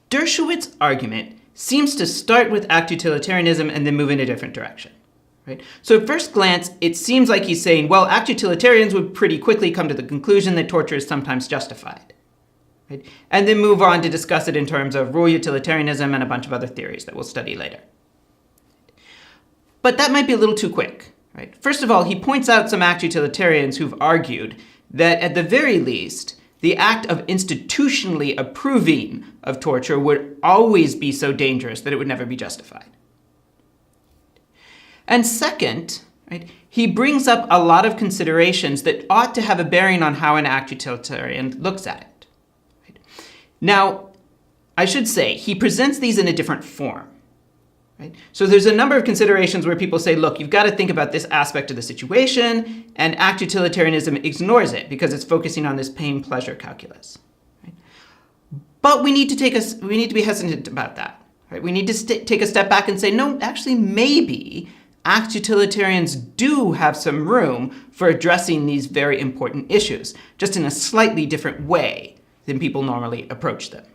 Dershowitz's argument seems to start with act utilitarianism and then move in a different direction. Right? So at first glance, it seems like he's saying, well, act utilitarians would pretty quickly come to the conclusion that torture is sometimes justified. Right? And then move on to discuss it in terms of rule utilitarianism and a bunch of other theories that we'll study later. But that might be a little too quick. Right? First of all, he points out some act utilitarians who've argued that at the very least, the act of institutionally approving of torture would always be so dangerous that it would never be justified. And second, right, he brings up a lot of considerations that ought to have a bearing on how an act utilitarian looks at it. Right? Now, I should say, he presents these in a different form. Right? So there's a number of considerations where people say, look, you've got to think about this aspect of the situation, and act utilitarianism ignores it because it's focusing on this pain-pleasure calculus. Right? But we need to be hesitant about that. Right? We need to take a step back and say, no, actually, maybe act utilitarians do have some room for addressing these very important issues, just in a slightly different way than people normally approach them.